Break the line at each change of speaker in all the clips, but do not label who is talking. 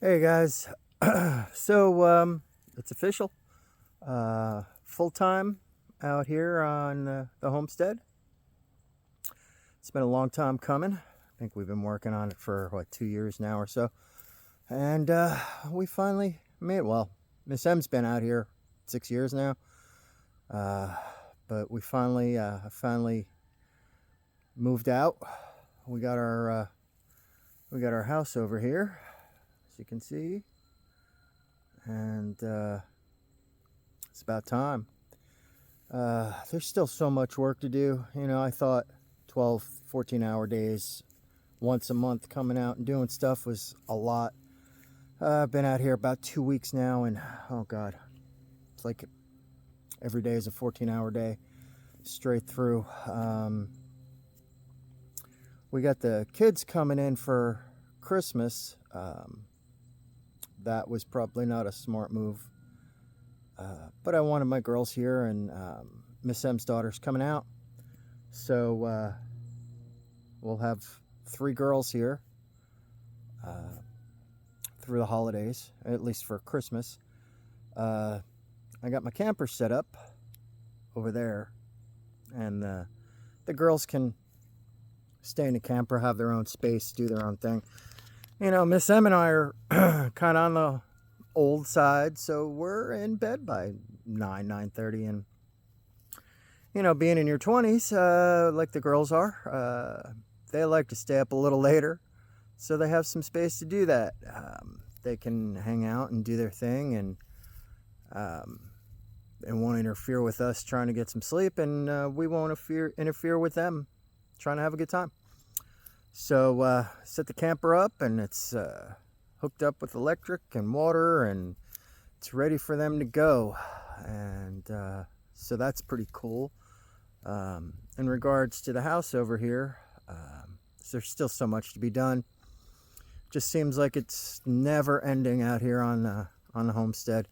Hey guys, it's official. Full time out here on the homestead. It's been a long time coming. I think we've been working on it for 2 years now or so, and we finally made it. Well, Miss M's been out here 6 years now, uh, but we finally moved out. We got our house over here, as you can see, and it's about time. There's still so much work to do. I thought 12, 14-hour days once a month coming out and doing stuff was a lot. I've been out here about 2 weeks now, and oh God, it's like every day is a 14-hour day straight through. We got the kids coming in for Christmas. That was probably not a smart move. But I wanted my girls here, and Miss M's daughter's coming out. So we'll have 3 girls here through the holidays, at least for Christmas. I got my camper set up over there, and the girls can stay in the camper, have their own space, do their own thing. Miss M and I are kind of on the old side, so we're in bed by 9:30, and being in your 20s, like the girls are, they like to stay up a little later, so they have some space to do that. They can hang out and do their thing, and won't interfere with us trying to get some sleep, and we won't interfere with them trying to have a good time. So set the camper up, and it's hooked up with electric and water, and it's ready for them to go. And so that's pretty cool. In regards to the house over here, there's still so much to be done. Just seems like it's never ending out here on the homestead.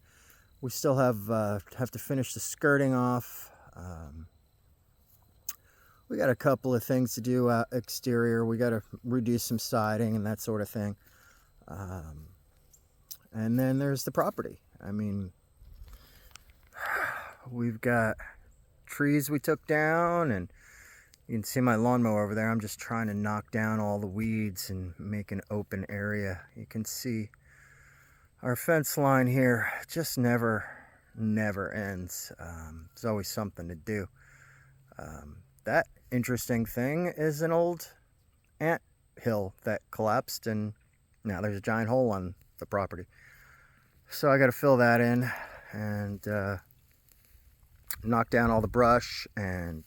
We still have to finish the skirting off. We got a couple of things to do exterior. We got to reduce some siding and that sort of thing. And then there's the property. I mean, we've got trees we took down, and you can see my lawnmower over there. I'm just trying to knock down all the weeds and make an open area. You can see our fence line here just never ends. There's always something to do. That interesting thing is an old ant hill that collapsed, and now there's a giant hole on the property. So I got to fill that in and knock down all the brush. And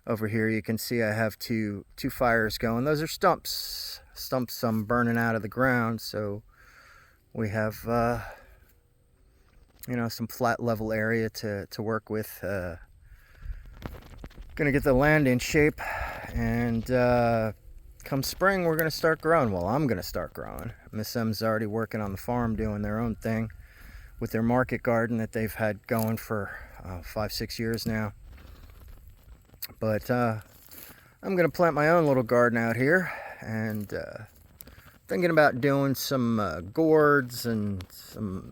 over here you can see I have two fires going. Those are stumps I'm burning out of the ground, so we have some flat level area to work with. Gonna get the land in shape, and come spring we're gonna start growing. Well, I'm gonna start growing. Miss M's already working on the farm, doing their own thing with their market garden that they've had going for 5-6 years now. But I'm gonna plant my own little garden out here, and thinking about doing some gourds and some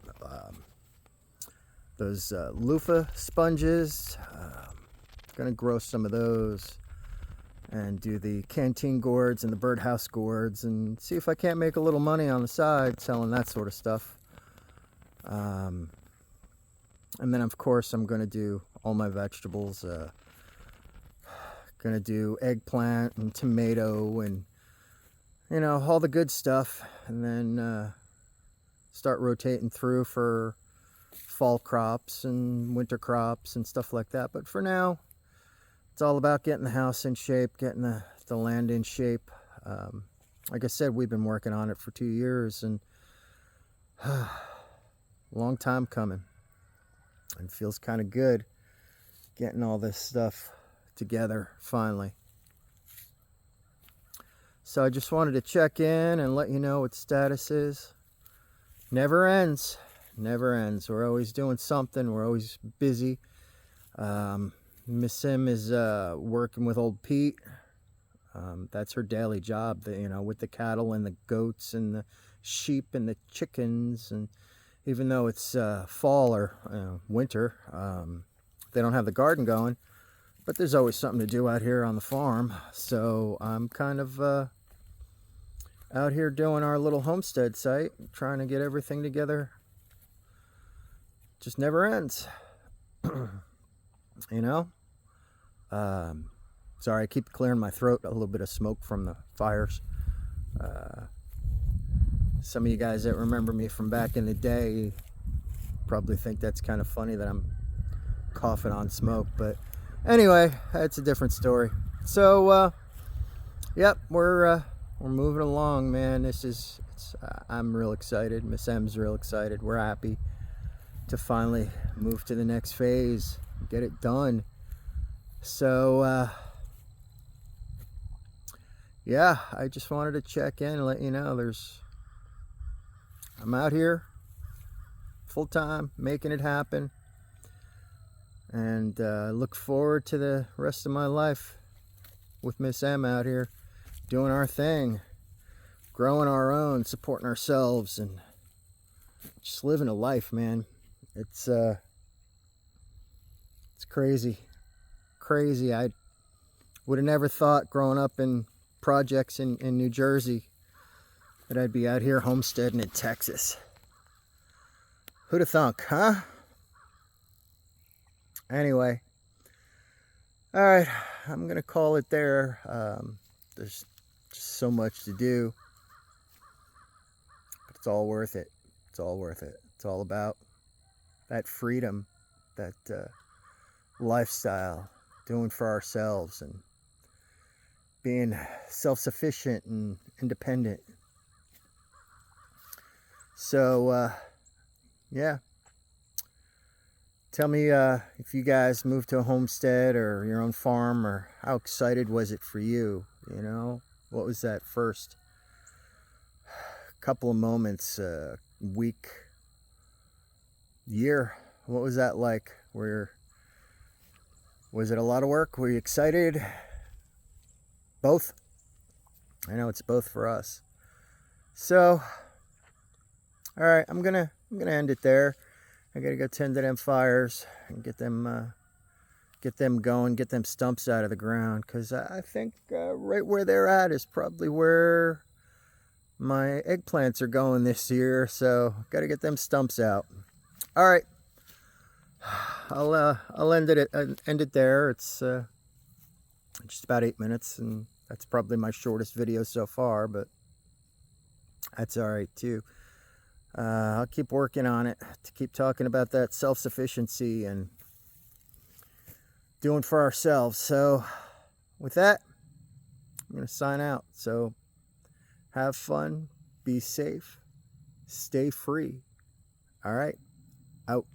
those loofah sponges. Gonna grow some of those and do the canteen gourds and the birdhouse gourds, and see if I can't make a little money on the side selling that sort of stuff. And then of course I'm gonna do all my vegetables. Gonna do eggplant and tomato and all the good stuff, and then start rotating through for fall crops and winter crops and stuff like that. But for now, it's all about getting the house in shape, getting the land in shape. Like I said, we've been working on it for 2 years, and long time coming. It feels kind of good getting all this stuff together finally. So I just wanted to check in and let you know what status is. Never ends. We're always doing something. We're always busy. Miss Sim is working with old Pete. That's her daily job, with the cattle and the goats and the sheep and the chickens. And even though it's fall or winter, they don't have the garden going, but there's always something to do out here on the farm. So I'm kind of out here doing our little homestead site, trying to get everything together. Just never ends. Sorry, I keep clearing my throat. A little bit of smoke from the fires. Some of you guys that remember me from back in the day probably think that's kind of funny that I'm coughing on smoke, but anyway, that's a different story. So yep, we're moving along, man. I'm real excited. Miss M's real excited. We're happy to finally move to the next phase, get it done. So yeah, I just wanted to check in and let you know I'm out here full time making it happen, and look forward to the rest of my life with Miss M out here doing our thing, growing our own, supporting ourselves, and just living a life, man. It's crazy. I would have never thought growing up in projects in New Jersey that I'd be out here homesteading in Texas. Who'd have thunk, huh? Anyway, all right, I'm gonna call it there. There's just so much to do, but it's all worth it. It's all worth it. It's all about that freedom, that lifestyle, doing for ourselves and being self-sufficient and independent. So yeah, tell me if you guys moved to a homestead or your own farm, or how excited was it for you? What was that first couple of moments, week, year? What was that like? Was it a lot of work? Were you excited? Both? I know it's both for us. So, all right, I'm gonna end it there. I gotta go tend to them fires and get them going, get them stumps out of the ground, because I think right where they're at is probably where my eggplants are going this year. So, gotta get them stumps out. All right. I'll end it there. It's just about 8 minutes, and that's probably my shortest video so far, but that's all right too. I'll keep working on it to keep talking about that self-sufficiency and doing for ourselves. So with that, I'm going to sign out. So have fun, be safe, stay free. All right, out.